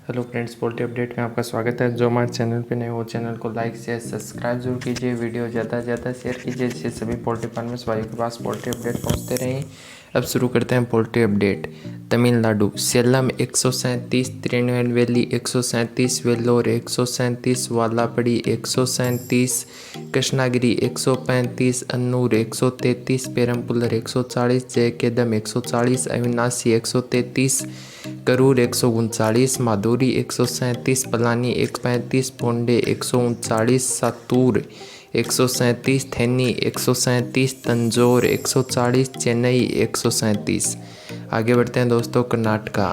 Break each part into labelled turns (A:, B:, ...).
A: Hello friends, poultry update में आपका स्वागत है। जो हमारे चैनल पे नए हो चैनल को लाइक शेयर सब्सक्राइब जरूर कीजिए। वीडियो ज़्यादा से ज़्यादा शेयर कीजिए जिससे सभी पोल्ट्री फार्मर्स भाइयों के पास पोल्ट्री अपडेट पहुंचते रहें। अब शुरू करते हैं पोल्ट्री अपडेट। तमिलनाडु सेलम 137, तिरुनेलवेली 137, वेल्लोर 137, वालापड़ी 137, कृष्णागिरी 135, अन्नूर 133, पेरम्पुलर 140, जयकेदम 140, अविनाशी 133, करूर 139, माधुरी 137, पलानी 135, पोंडे 139, सातूर 137, थेनी 137, तंजौर 140, चेन्नई 137। आगे बढ़ते हैं दोस्तों। कर्नाटका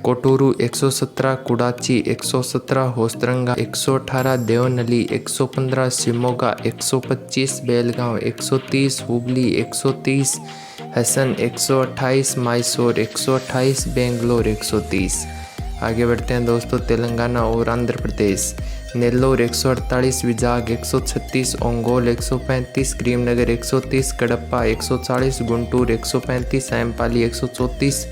A: कोटूरू 117, कुडाची 117, होसरंगा 118, देवनली 115, शिमोगा 125, बेलगांव 130, हुबली 130, हसन 128, मैसूर 128, बेंगलोर 130। आगे बढ़ते हैं दोस्तों। तेलंगाना और आंध्र प्रदेश नेल्लोर 148, विजाग 136, ओंगोल 135, करीमनगर 130, कडप्पा 140, गुंटूर 135, एमपाली 134,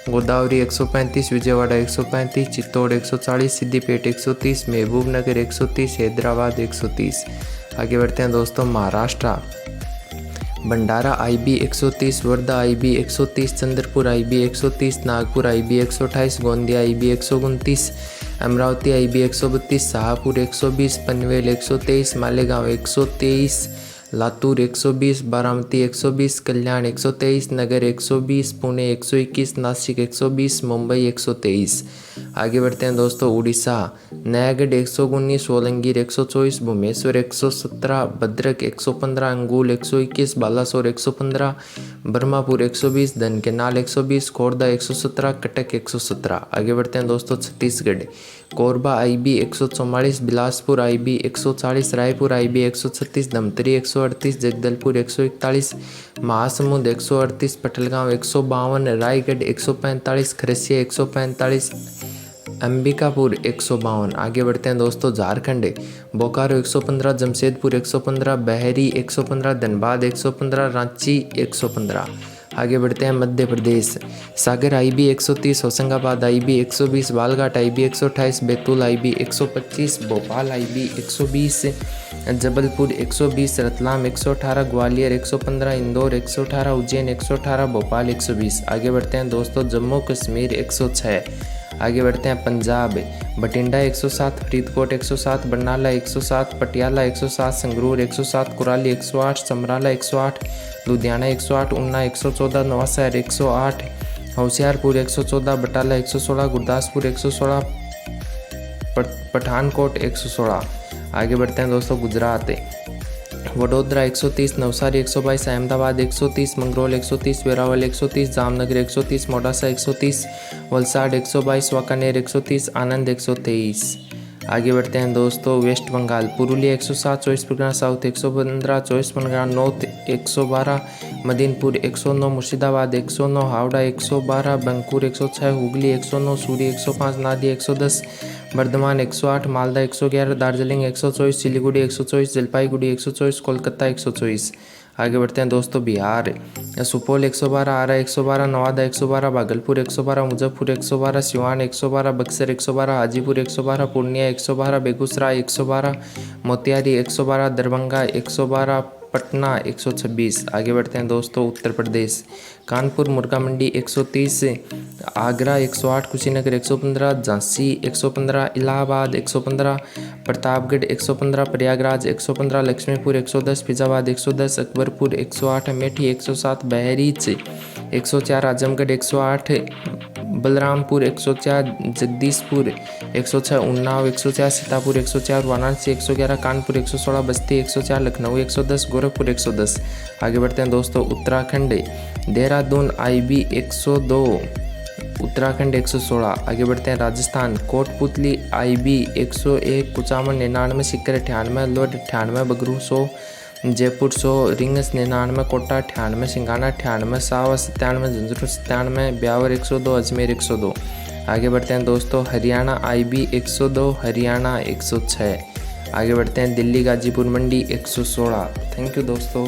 A: गोदावरी 135, विजयवाड़ा 135, चित्तौड़ 140, सिद्दीपेट 130, महबूब नगर 130, हैदराबाद 130। आगे बढ़ते हैं दोस्तों। महाराष्ट्र भंडारा IB 130, Wardha IB 130, Chandrapur IB 130, Nagpur IB 128, Gondia IB 129, Amravati IB 132, Shahpur 120, Panvel 123, Malegaon 123, Latur 120, Baramati 120, कल्याण 123, नगर 120, पुणे 121, नासिक 120, मुंबई 123। आगे बढ़ते हैं दोस्तों। उड़ीसा नयागढ़ 119, सोलंगीर 124, भुवनेश्वर 117, भद्रक 115, अंगूल 121, बालासोर 115, ब्रह्मपुर 120, धनकेनाल 120, खोर्धा 117, कटक 117। आगे बढ़ते हैं दोस्तों। Chhattisgarh Korba IB 144, Bilaspur IB 140, Raipur IB 136, Dhamtari 138, Jagdalpur 141, Mahasamund 138, पटलगांव 152, Raigarh 145, Kharsia 145, Ambikapur 152। आगे बढ़ते हैं दोस्तों। झारखंड बोकारो 115, जमशेदपुर 115, बहरी 115, धनबाद 115, रांची 115। आगे बढ़ते हैं मध्य प्रदेश सागर IB 130, Hoshangabad IB 120, Balaghat IB 128, Betul IB 125, Bhopal IB 120, Jabalpur 120, Ratlam 118, Gwalior 115, Indore 118, Ujjain 118, Bhopal 120। आगे बढ़ते हैं दोस्तों। जम्मू कश्मीर 106। आगे बढ़ते हैं पंजाब बठिंडा 107, फरीदकोट 107, बरनाला 107, पटियाला 107, संगरूर 107, कुराली 108, समराला 108, लुधियाना 108, ऊना 114, नवांशहर 108, होशियारपुर 114, बटाला 116, गुरदासपुर 116, पठानकोट 116। आगे बढ़ते हैं दोस्तों। गुजरात वडोदरा 130, नवसारी 122, अहमदाबाद 130, मंगरोल 130, वेरावल 130, जामनगर 130, मोडासा 130, वलसाड 122, वाकानेर 130, आनंद 123। आगे बढ़ते हैं दोस्तों। West Bengal Purulia 107, 24 Pargana south 115, 24 Pargana north 112, Medinipur 109, Murshidabad 109, Howrah 112, Bankura 106, Hooghly 109, Suri 105, Nadia 110, Bardhaman 108, Malda 111, Darjeeling 124, Siliguri 124, Jalpaiguri 124, Kolkata 124। आगे बढ़ते हैं दोस्तों। बिहार सुपौल 112, आरा 112, नवादा 112, भागलपुर 112, मुजफ्फरपुर 112, सिवान 112, बक्सर 112, हाजीपुर 112, पूर्णिया 112, बेगूसराय 112, मोतिहारी 112, दरभंगा 112, पटना 126। आगे बढ़ते हैं दोस्तों। उत्तर प्रदेश कानपुर मुर्गा मंडी 130, आगरा 108, कुशीनगर 115, झांसी 115, इलाहाबाद 115, प्रतापगढ़ 115, प्रयागराज 115, लक्ष्मीपुर 110, फिजाबाद 110, अकबरपुर 108, अमेठी 107, बहरीच 104, आजमगढ़ 108, बलरामपुर 104, जगदीशपुर 106, उन्नाव 104, सीतापुर 104, वाराणसी 111, कानपुर 116, बस्ती 104, लखनऊ 110, गोरखपुर 110। आगे बढ़ते हैं दोस्तों। उत्तराखंड देहरादून IB 102, उत्तराखंड 116। आगे बढ़ते हैं। राजस्थान कोटपुतली IB 101, कुचामन 99, सीकर 98, लोड 98, बगरू 100, जयपुर 100, रिंगस 99, कोटा 98, सिंगाना 98, सावा 97, झुंझुनू 97, ब्यावर 102, अजमेर 102। आगे बढ़ते हैं दोस्तों। हरियाणा IB 102, हरियाणा 106। आगे बढ़ते हैं। दिल्ली गाजीपुर मंडी 116। थैंक यू दोस्तों।